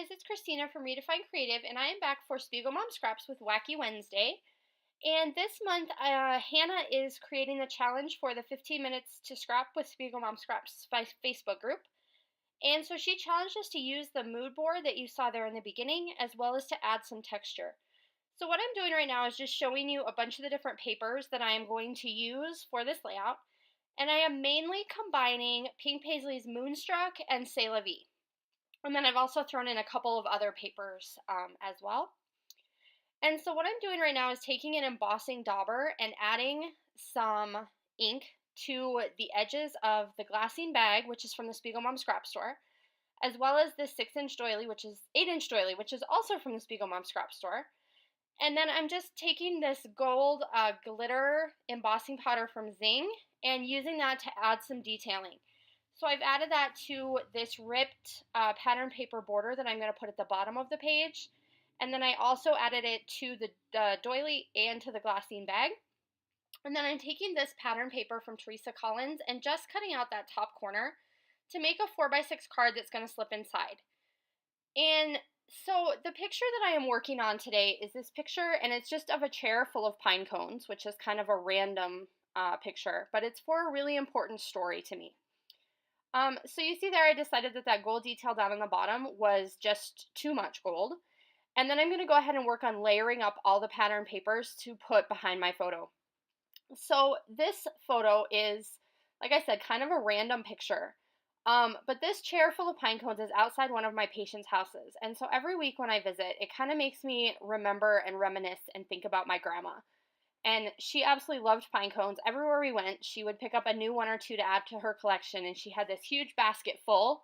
guys, it's Christina from Redefine Creative, and I am back for SpiegelMom Scraps with Wacky Wednesday. And this month, Hannah is creating the challenge for the 15 minutes to scrap with SpiegelMom Scraps Facebook group. And so she challenged us to use the mood board that you saw there in the beginning, as well as to add some texture. So what I'm doing right now is just showing you a bunch of the different papers that I am going to use for this layout. And I am mainly combining Pink Paisley's Moonstruck and C'est La Vie. And then I've also thrown in a couple of other papers as well. And so what I'm doing right now is taking an embossing dauber and adding some ink to the edges of the glassine bag, which is from the SpiegelMom Scrap Store, as well as this 6-inch doily, which is 8-inch doily, which is also from the SpiegelMom Scrap Store. And then I'm just taking this gold glitter embossing powder from Zing and using that to add some detailing. So I've added that to this ripped pattern paper border that I'm going to put at the bottom of the page. And then I also added it to the doily and to the glassine bag. And then I'm taking this pattern paper from Teresa Collins and just cutting out that top corner to make a 4x6 card that's going to slip inside. And so the picture that I am working on today is this picture, and it's just of a chair full of pine cones, which is kind of a random picture, but it's for a really important story to me. So you see there, I decided that gold detail down on the bottom was just too much gold. And then I'm going to go ahead and work on layering up all the pattern papers to put behind my photo. So this photo is, like I said, kind of a random picture. But this chair full of pine cones is outside one of my patients' houses. And so every week when I visit, it kind of makes me remember and reminisce and think about my grandma. And she absolutely loved pine cones. Everywhere we went, she would pick up a new one or two to add to her collection, and she had this huge basket full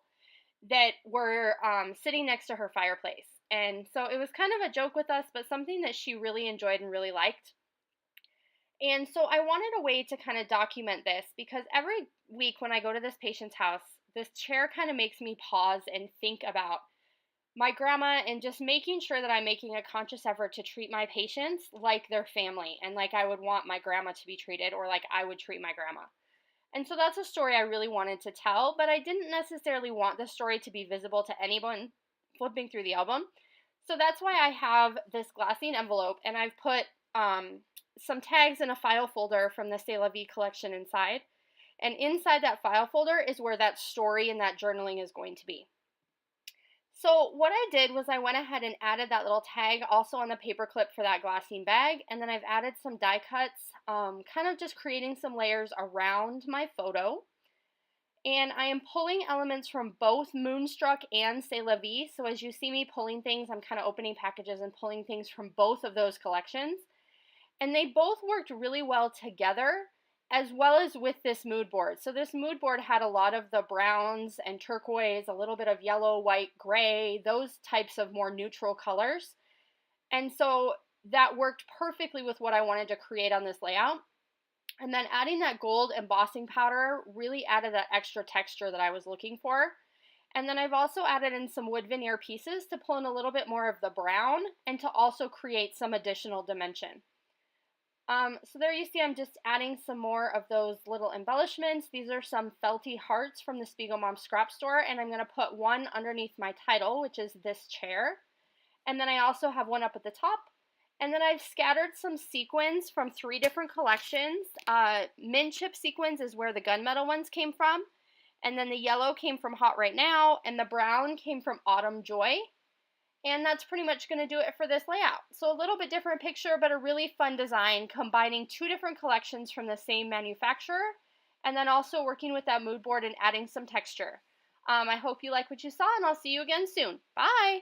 that were sitting next to her fireplace. And so it was kind of a joke with us, but something that she really enjoyed and really liked. And so I wanted a way to kind of document this, because every week when I go to this patient's house, this chair kind of makes me pause and think about my grandma, and just making sure that I'm making a conscious effort to treat my patients like their family and like I would want my grandma to be treated, or like I would treat my grandma. And so that's a story I really wanted to tell, but I didn't necessarily want the story to be visible to anyone flipping through the album. So that's why I have this glassine envelope, and I've put some tags in a file folder from the C'est La Vie collection inside. And inside that file folder is where that story and that journaling is going to be. So what I did was I went ahead and added that little tag also on the paper clip for that glassine bag, and then I've added some die cuts, kind of just creating some layers around my photo. And I am pulling elements from both Moonstruck and C'est La Vie, so as you see me pulling things, I'm kind of opening packages and pulling things from both of those collections. And they both worked really well together, as well as with this mood board. So this mood board had a lot of the browns and turquoise, a little bit of yellow, white, gray, those types of more neutral colors. And so that worked perfectly with what I wanted to create on this layout. And then adding that gold embossing powder really added that extra texture that I was looking for. And then I've also added in some wood veneer pieces to pull in a little bit more of the brown and to also create some additional dimension. So there you see I'm just adding some more of those little embellishments. These are some felty hearts from the SpiegelMom Scrap Store, and I'm going to put one underneath my title, which is this chair. And then I also have one up at the top. And then I've scattered some sequins from 3 different collections. Mint chip sequins is where the gunmetal ones came from. And then the yellow came from Hot Right Now, and the brown came from Autumn Joy. And that's pretty much going to do it for this layout. So a little bit different picture, but a really fun design, combining 2 different collections from the same manufacturer, and then also working with that mood board and adding some texture. I hope you like what you saw, and I'll see you again soon. Bye!